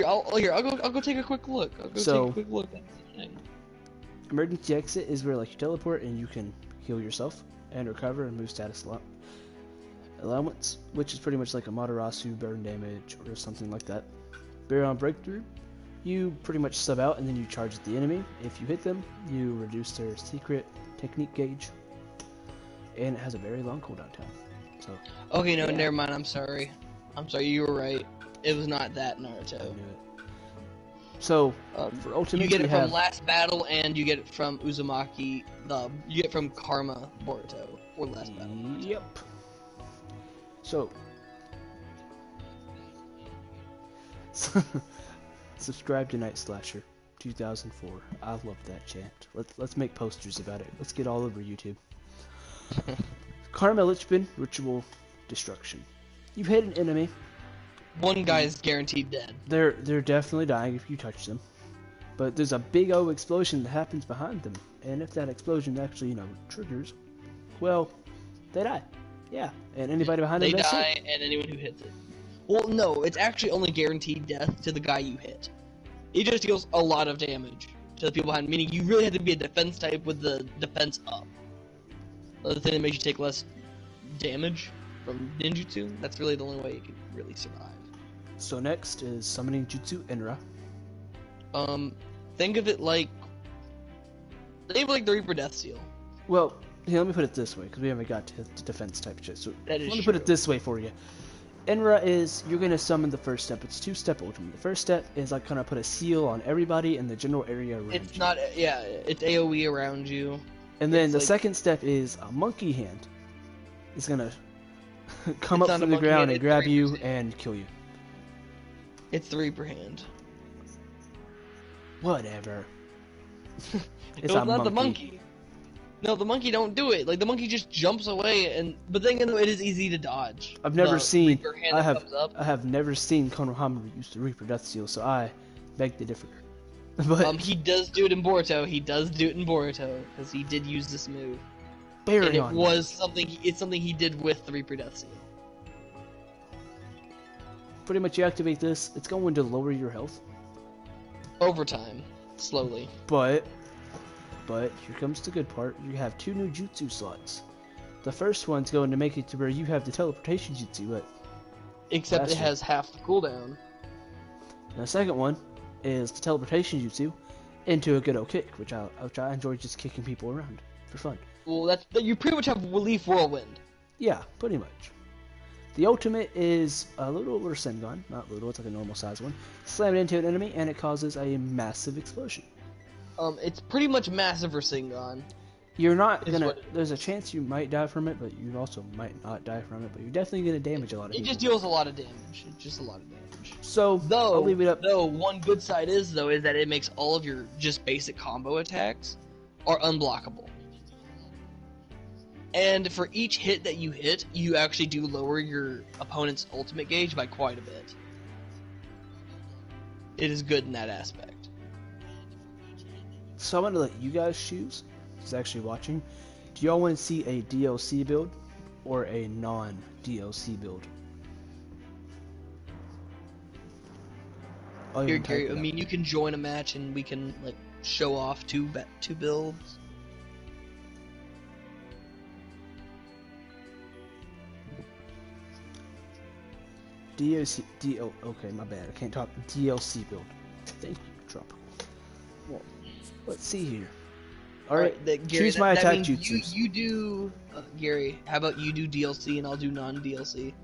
I'll go take a quick look. Take a quick look at the thing. Emergency Exit is where like you teleport and you can heal yourself and recover and move status allowance, which is pretty much like a Matarasu burn damage or something like that. Baryon Breakthrough, you pretty much sub out and then you charge at the enemy. If you hit them, you reduce their secret technique gauge, and it has a very long cooldown time. So okay, no, never mind. I'm sorry. You were right. It was not that Naruto. I knew it. So for ultimate, you get it from Last Battle, and you get it from Uzumaki. You get it from Karma Boruto or Last Battle. Yep. So subscribe to Night Slasher 2004. I love that chant. Let's make posters about it. Let's get all over YouTube. Karma Lichbin, Ritual Destruction. You hit an enemy. One guy is guaranteed dead. They're definitely dying if you touch them. But there's a big O explosion that happens behind them. And if that explosion actually, triggers, well, they die. Yeah. And anybody behind them, they die, and anyone who hits it. Well, no, it's actually only guaranteed death to the guy you hit. It just deals a lot of damage to the people behind, meaning you really have to be a defense type with the defense up. The thing that makes you take less damage from ninjutsu, that's really the only way you can really survive. So next is Summoning Jutsu Enra. Think of it like the Reaper Death Seal. Well, Here, let me put it this way, because we haven't got to defense type shit. So That is let me put it true. this way for you. Enra is, you're going to summon the first step. It's 2-step ultimate. The first step is like kind of put a seal on everybody in the general area around It's you. not, yeah, it's AoE around you. And then the like, second step is a monkey hand. It's going to come It's up not a from the monkey ground hand, and it's grab you 3%. and kill you. It's 3 per hand. Whatever. It's No, a not the monkey. monkey. No, the monkey don't do it. Like, the monkey just jumps away, but then again, it is easy to dodge. I've never The seen. Reaper hand that comes up. I have never seen Konohamaru use the Reaper Death Seal, so I beg to differ. But He does do it in Boruto. He does do it in Boruto because he did use this move, and bury it on was something. It's something he did with the Reaper Death Seal. pretty much you activate this. It's going to lower your health, Over time, slowly. but here comes the good part. You have 2 new jutsu slots. The first one's going to make it to where you have the teleportation jutsu, but Except it Faster. has half the cooldown. and the second one is the teleportation jutsu into a good old kick, which I enjoy just kicking people around for fun. Well, you pretty much have Relief Whirlwind. Yeah, pretty much. The ultimate is a little over Sengon, not little, it's like a normal size one. Slam it into an enemy and it causes a massive explosion. It's pretty much massive for Singon. You're not Is gonna, what- there's a chance you might die from it, but you also might not die from it, but you're definitely gonna damage a lot of It people. just deals a lot of damage. It's just a lot of damage. So, I'll leave it up. Though, one good side is that it makes all of your just basic combo attacks are unblockable. And for each hit that you hit, you actually do lower your opponent's ultimate gauge by quite a bit. It is good in that aspect. So I'm gonna let you guys choose, who's actually watching. Do y'all want to see a DLC build or a non-DLC build? I'll Here, even type Gary, it I out. mean, you can join a match and we can like show off two builds. okay, my bad. I can't talk. DLC build. Thank you, Tropical. Well, let's see here. Alright, Gary, choose my that attack means jutsus. You do, Gary, how about you do DLC and I'll do non-DLC?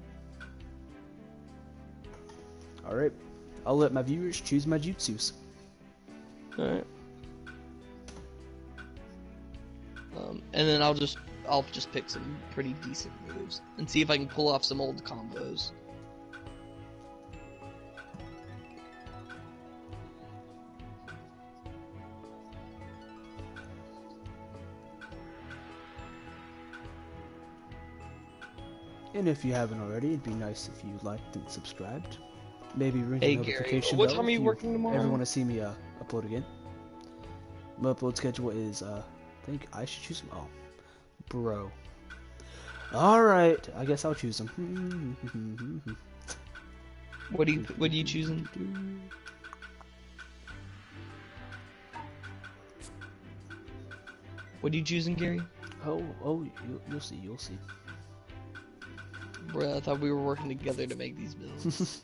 Alright, I'll let my viewers choose my jutsus. Alright. And then I'll just pick some pretty decent moves and see if I can pull off some old combos. And if you haven't already, it'd be nice if you liked and subscribed. Maybe ring Hey, the Gary, notification what bell time are if you working tomorrow? ever want to see me upload again. My upload schedule is, I think I should choose him. Oh, bro. Alright, I guess I'll choose him. What are you choosing? What are you choosing, Gary? Oh, you'll see, you'll see. Bruh, I thought we were working together to make these builds.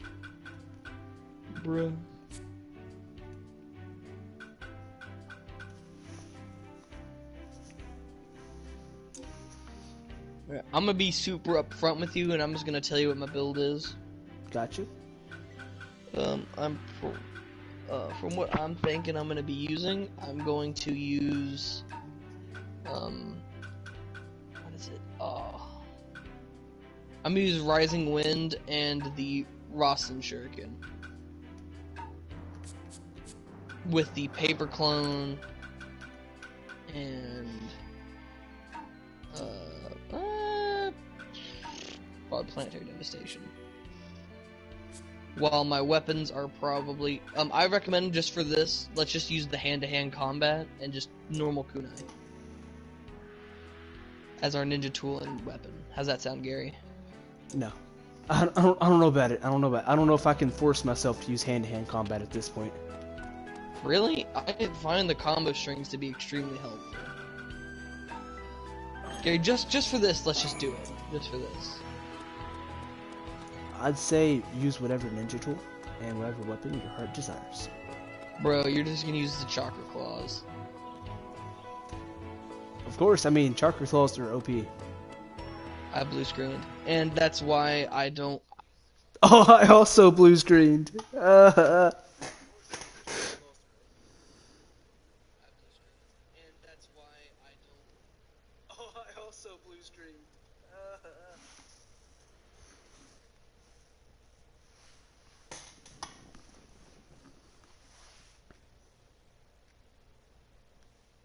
Bruh. Alright, I'm gonna be super upfront with you, and I'm just gonna tell you what my build is. Got you. From what I'm thinking I'm gonna be using, I'm going to use, what is it? I'm gonna use Rising Wind and the Rasen Shuriken. With the Paper Clone and probably Planetary Devastation. While my weapons are probably I recommend just for this, let's just use the hand-to-hand combat and just normal kunai as our ninja tool and weapon. How's that sound, Gary? No. I don't know about it. I don't know if I can force myself to use hand-to-hand combat at this point. Really? I find the combo strings to be extremely helpful. Gary, just for this, let's just do it. Just for this. I'd say use whatever ninja tool and whatever weapon your heart desires. Bro, you're just gonna use the chakra claws. Of course, I mean, chakra claws are OP. I blue screened, and that's why I don't. Oh, I also blue screened. Oh, I also blue screened.